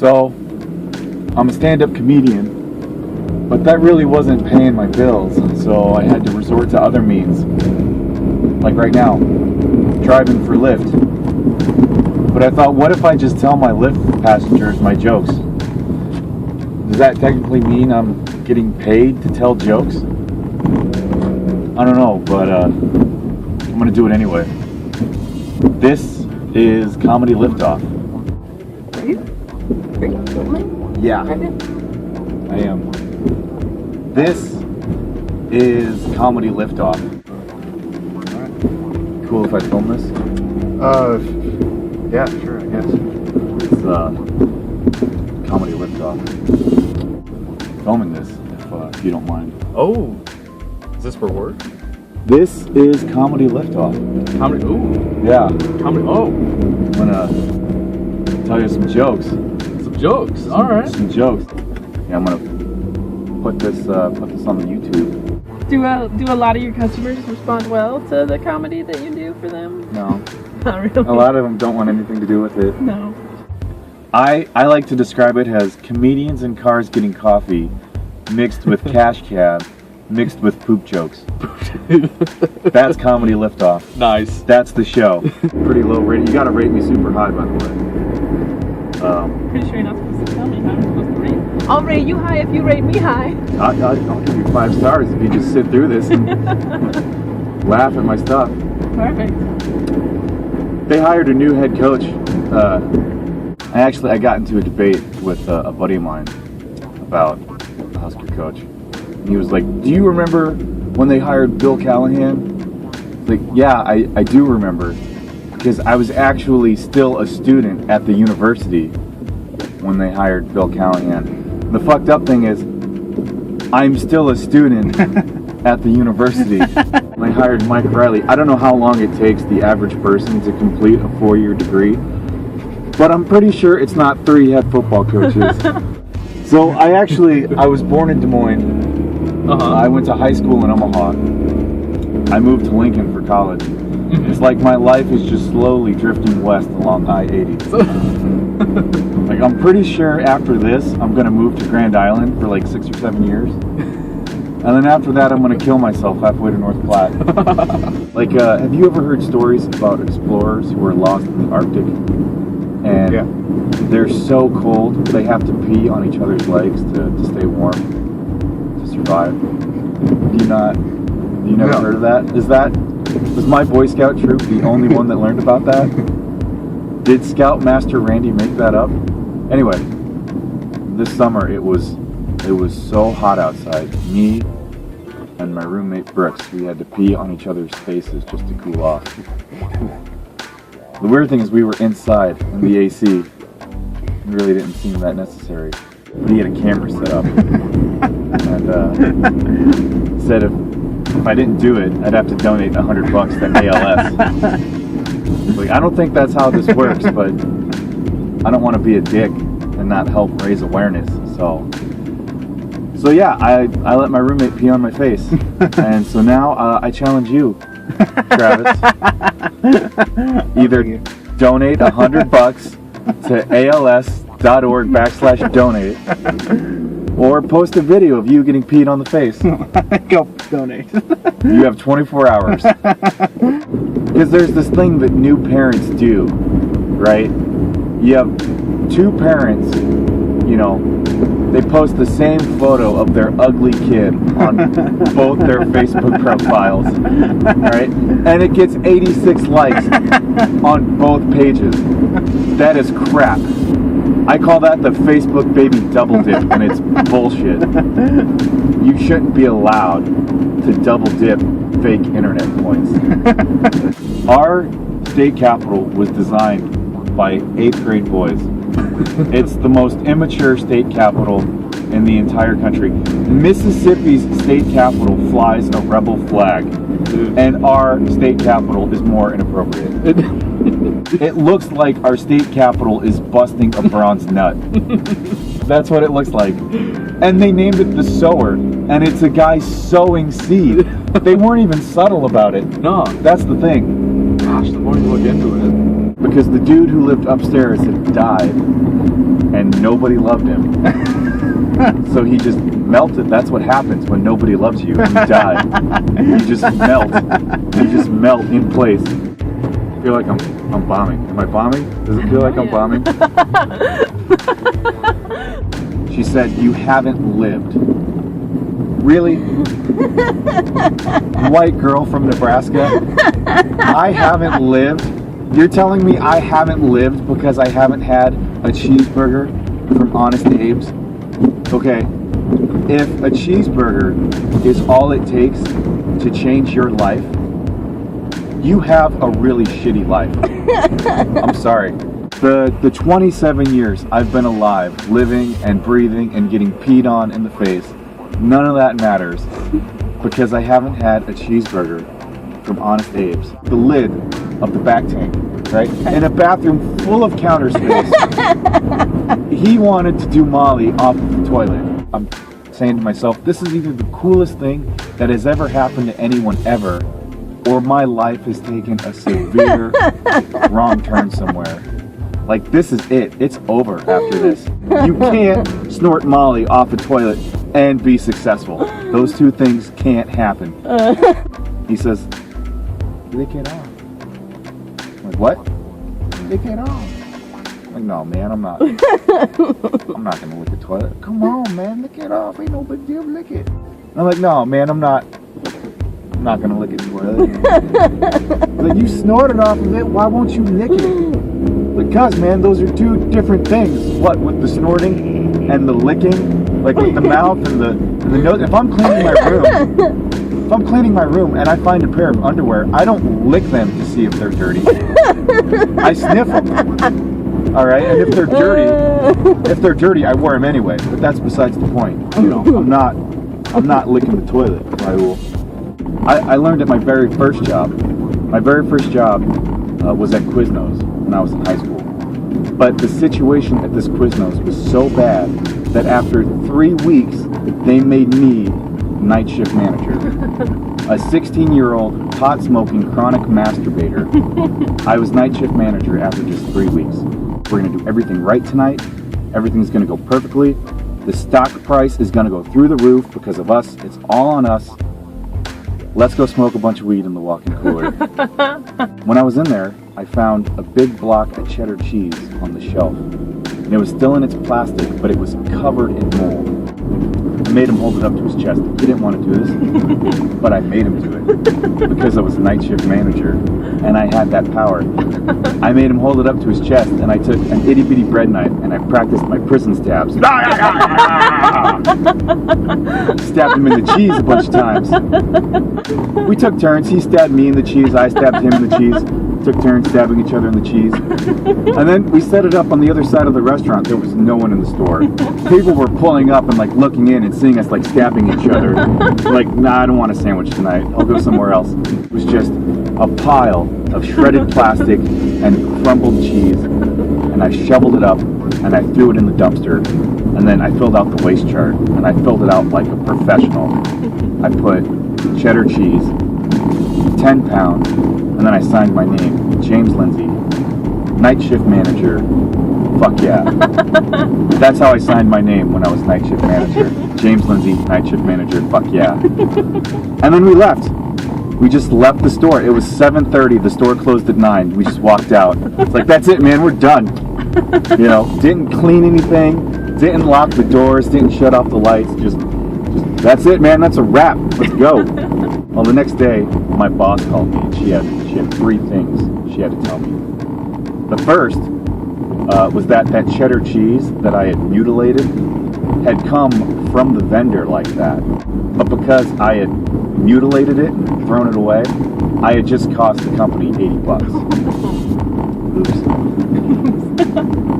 So, I'm a stand-up comedian, but that really wasn't paying my bills, so I had to resort to other means. Like right now, driving for Lyft. But I thought, what if I just tell my Lyft passengers my jokes? Does that technically mean I'm getting paid to tell jokes? I don't know, but I'm gonna do it anyway. This is Comedy Lyft Off. Are you filming? Yeah, I am. This is Comedy Lyft Off. Cool if I film this? Yeah, sure, I guess. It's Comedy Lyft Off. Filming this, if you don't mind. Oh, is this for work? This is Comedy Lyft Off. Comedy, ooh. Yeah. Comedy, oh. I'm gonna tell you some jokes. Some jokes, alright. Some jokes. Yeah, I'm gonna put this on the YouTube. Do a lot of your customers respond well to the comedy that you do for them? No. Not really. A lot of them don't want anything to do with it. No. I like to describe it as comedians in cars getting coffee mixed with cash cab mixed with poop jokes. That's Comedy Lyft Off. Nice. That's the show. Pretty low rating. You gotta rate me super high, by the way. Pretty sure you're not supposed to tell me how I'm supposed to rate. I'll rate you high if you rate me high. I'll give you 5 stars if you just sit through this and laugh at my stuff. Perfect. They hired a new head coach. I got into a debate with a buddy of mine about the Husker coach. And he was like, do you remember when they hired Bill Callahan? Like, yeah, I do remember. Because I was actually still a student at the university when they hired Bill Callahan. The fucked up thing is, I'm still a student at the university. They hired Mike Riley. I don't know how long it takes the average person to complete a 4-year degree, but I'm pretty sure it's not 3 head football coaches. So I was born in Des Moines. I went to high school in Omaha. I moved to Lincoln for college. It's like my life is just slowly drifting west along I-80. Like, I'm pretty sure after this, I'm going to move to Grand Island for like 6 or 7 years. And then after that, I'm going to kill myself halfway to North Platte. Like, have you ever heard stories about explorers who are lost in the Arctic? And they're so cold, they have to pee on each other's legs to stay warm, to survive. You never heard of that? Was my Boy Scout troop the only one that learned about that? Did Scoutmaster Randy make that up? Anyway, this summer it was so hot outside. Me and my roommate Brooks, we had to pee on each other's faces just to cool off. The weird thing is we were inside in the AC. It really didn't seem that necessary. He had a camera set up and said if I didn't do it, I'd have to donate $100 to ALS. Like, I don't think that's how this works, but I don't want to be a dick and not help raise awareness. So yeah, I let my roommate pee on my face, and so now I challenge you, Travis. Either donate $100 to ALS.org/donate, or post a video of you getting peed on the face. Go donate. You have 24 hours. Because there's this thing that new parents do, right? You have 2 parents, they post the same photo of their ugly kid on both their Facebook profiles, right? And it gets 86 likes on both pages. That is crap. I call that the Facebook baby double dip, and it's bullshit. You shouldn't be allowed to double dip fake internet points. Our state capitol was designed by 8th grade boys. It's the most immature state capitol in the entire country. Mississippi's state capitol flies a rebel flag, and our state capitol is more inappropriate. It looks like our state capitol is busting a bronze nut. That's what it looks like. And they named it the sower, and it's a guy sowing seed. They weren't even subtle about it. No. That's the thing. Gosh, the more you look into it. Because the dude who lived upstairs had died, and nobody loved him. So he just melted. That's what happens when nobody loves you. You die. You just melt. You just melt in place. I feel like I'm bombing. Am I bombing? Does it feel like I'm bombing? She said, "You haven't lived." Really? White girl from Nebraska? I haven't lived? You're telling me I haven't lived because I haven't had a cheeseburger from Honest Abe's? Okay, if a cheeseburger is all it takes to change your life, you have a really shitty life. I'm sorry. The 27 years I've been alive, living and breathing and getting peed on in the face, none of that matters because I haven't had a cheeseburger from Honest Abe's. The lid of the back tank, right? In a bathroom full of counter space. He wanted to do Molly off of the toilet. I'm saying to myself, this is either the coolest thing that has ever happened to anyone ever, or my life has taken a severe wrong turn somewhere. Like, this is it. It's over after this. You can't snort Molly off a toilet and be successful. Those two things can't happen. He says, lick it off. I'm like, what? Lick it off. I'm like, no, man, I'm not gonna lick the toilet. Come on, man, lick it off. Ain't no big deal, lick it. And I'm like, no, man, I'm not gonna lick the toilet. Like, you snorted off of it, why won't you lick it? Because, man, those are two different things. What, with the snorting and the licking? Like with the mouth and the nose? If I'm cleaning my room and I find a pair of underwear, I don't lick them to see if they're dirty. I sniff them. All right, and if they're dirty, I wear them anyway. But that's besides the point. You know, I'm not licking the toilet, Raul. I learned at my very first job. My very first job was at Quiznos when I was in high school. But the situation at this Quiznos was so bad that after 3 weeks, they made me night shift manager. A 16-year-old, pot-smoking, chronic masturbator. I was night shift manager after just 3 weeks. We're going to do everything right tonight. Everything's going to go perfectly. The stock price is going to go through the roof because of us. It's all on us. Let's go smoke a bunch of weed in the walk-in cooler. When I was in there, I found a big block of cheddar cheese on the shelf. And it was still in its plastic, but it was covered in mold. I made him hold it up to his chest. He didn't want to do this, but I made him do it because I was night shift manager and I had that power. I made him hold it up to his chest, and I took an itty-bitty bread knife and I practiced my prison stabs. Stabbed him in the cheese a bunch of times. We took turns. He stabbed me in the cheese, I stabbed him in the cheese. Took turns stabbing each other in the cheese. And then we set it up on the other side of the restaurant. There was no one in the store. People were pulling up and like looking in and seeing us like stabbing each other. Like, nah, I don't want a sandwich tonight. I'll go somewhere else. It was just a pile of shredded plastic and crumbled cheese. And I shoveled it up and I threw it in the dumpster. And then I filled out the waste chart. And I filled it out like a professional. I put cheddar cheese, 10 pounds, and then I signed my name, James Lindsey, night shift manager, fuck yeah. That's how I signed my name when I was night shift manager. James Lindsey, night shift manager, fuck yeah. And then we left. We just left the store. It was 7:30, the store closed at 9. We just walked out. It's like, that's it, man, we're done. You know, didn't clean anything, didn't lock the doors, didn't shut off the lights, just that's it, man, that's a wrap, let's go. Well, the next day, my boss called me, and she had 3 things she had to tell me. The first was that cheddar cheese that I had mutilated had come from the vendor like that. But because I had mutilated it and thrown it away, I had just cost the company $80. Oops.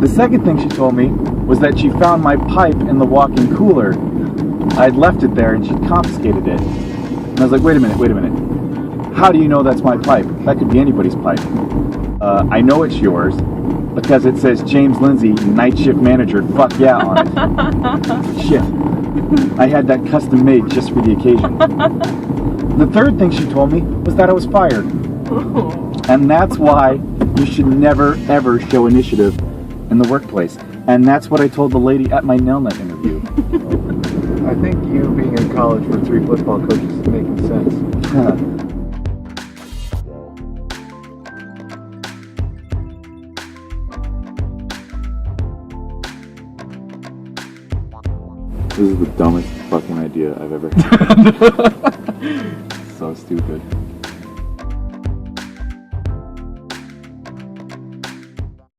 The second thing she told me was that she found my pipe in the walk-in cooler. I had left it there and she'd confiscated it. And I was like, wait a minute. How do you know that's my pipe? That could be anybody's pipe. I know it's yours because it says James Lindsey, night shift manager, fuck yeah on it. Shit. I had that custom made just for the occasion. The third thing she told me was that I was fired. And that's why you should never, ever show initiative in the workplace. And that's what I told the lady at my Nelnet interview. I think you being in college for 3 football coaches is making sense. This is the dumbest fucking idea I've ever had. So stupid.